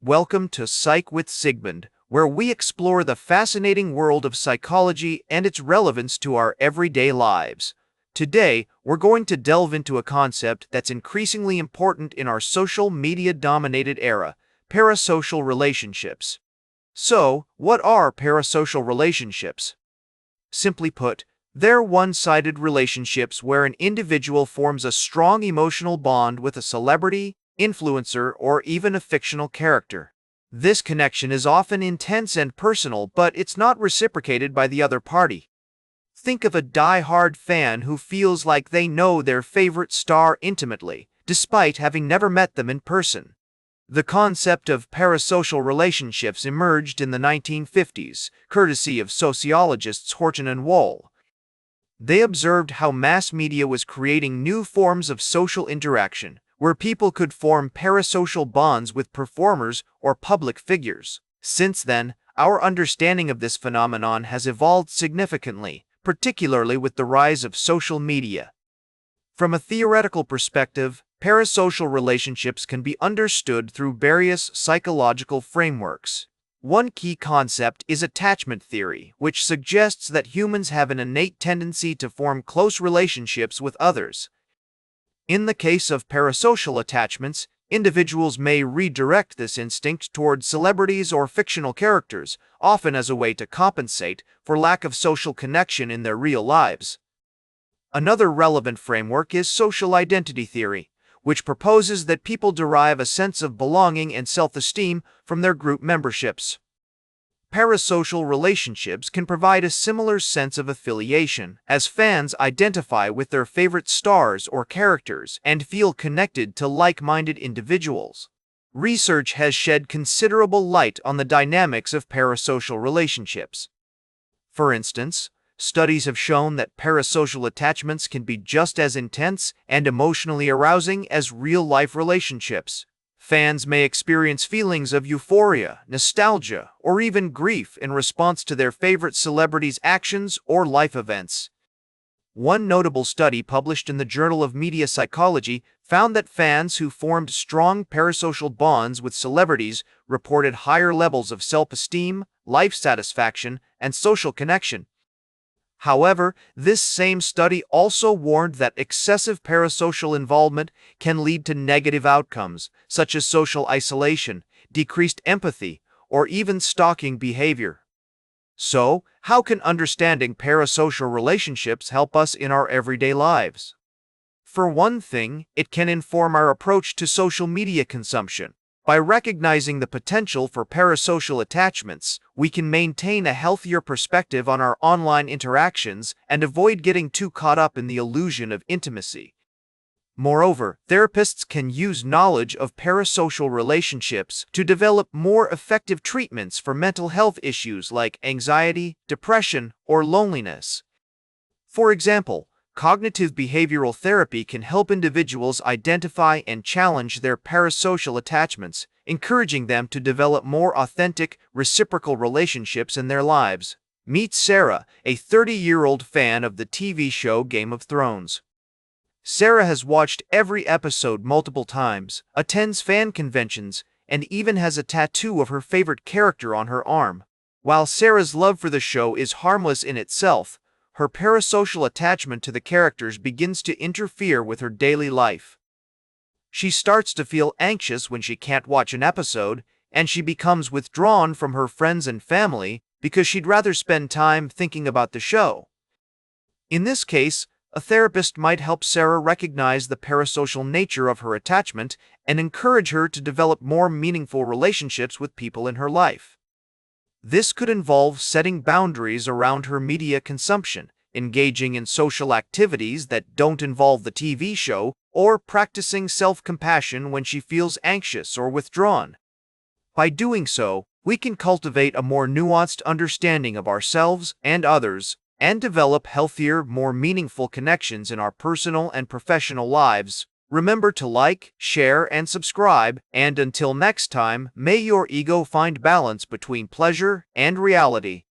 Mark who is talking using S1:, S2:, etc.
S1: Welcome to Psych with Sigmund, where we explore the fascinating world of psychology and its relevance to our everyday lives. Today, we're going to delve into a concept that's increasingly important in our social media-dominated era: parasocial relationships. So, what are parasocial relationships? Simply put, they're one-sided relationships where an individual forms a strong emotional bond with a celebrity, influencer, or even a fictional character. This connection is often intense and personal, but it's not reciprocated by the other party. Think of a die-hard fan who feels like they know their favorite star intimately, despite having never met them in person. The concept of parasocial relationships emerged in the 1950s, courtesy of sociologists Horton and Wall. They observed how mass media was creating new forms of social interaction, where people could form parasocial bonds with performers or public figures. Since then, our understanding of this phenomenon has evolved significantly, particularly with the rise of social media. From a theoretical perspective, parasocial relationships can be understood through various psychological frameworks. One key concept is attachment theory, which suggests that humans have an innate tendency to form close relationships with others. In the case of parasocial attachments, individuals may redirect this instinct towards celebrities or fictional characters, often as a way to compensate for lack of social connection in their real lives. Another relevant framework is social identity theory, which proposes that people derive a sense of belonging and self-esteem from their group memberships. Parasocial relationships can provide a similar sense of affiliation, as fans identify with their favorite stars or characters and feel connected to like-minded individuals. Research has shed considerable light on the dynamics of parasocial relationships. For instance, studies have shown that parasocial attachments can be just as intense and emotionally arousing as real-life relationships. Fans may experience feelings of euphoria, nostalgia, or even grief in response to their favorite celebrities' actions or life events. One notable study published in the Journal of Media Psychology found that fans who formed strong parasocial bonds with celebrities reported higher levels of self-esteem, life satisfaction, and social connection. However, this same study also warned that excessive parasocial involvement can lead to negative outcomes, such as social isolation, decreased empathy, or even stalking behavior. So, how can understanding parasocial relationships help us in our everyday lives? For one thing, it can inform our approach to social media consumption. By recognizing the potential for parasocial attachments, we can maintain a healthier perspective on our online interactions and avoid getting too caught up in the illusion of intimacy. Moreover, therapists can use knowledge of parasocial relationships to develop more effective treatments for mental health issues like anxiety, depression, or loneliness. For example, cognitive behavioral therapy can help individuals identify and challenge their parasocial attachments, encouraging them to develop more authentic, reciprocal relationships in their lives. Meet Sarah, a 30-year-old fan of the TV show Game of Thrones. Sarah has watched every episode multiple times, attends fan conventions, and even has a tattoo of her favorite character on her arm. While Sarah's love for the show is harmless in itself, her parasocial attachment to the characters begins to interfere with her daily life. She starts to feel anxious when she can't watch an episode, and she becomes withdrawn from her friends and family because she'd rather spend time thinking about the show. In this case, a therapist might help Sarah recognize the parasocial nature of her attachment and encourage her to develop more meaningful relationships with people in her life. This could involve setting boundaries around her media consumption, engaging in social activities that don't involve the TV show, or practicing self-compassion when she feels anxious or withdrawn. By doing so, we can cultivate a more nuanced understanding of ourselves and others, and develop healthier, more meaningful connections in our personal and professional lives. Remember to like, share, and subscribe, and until next time, may your ego find balance between pleasure and reality.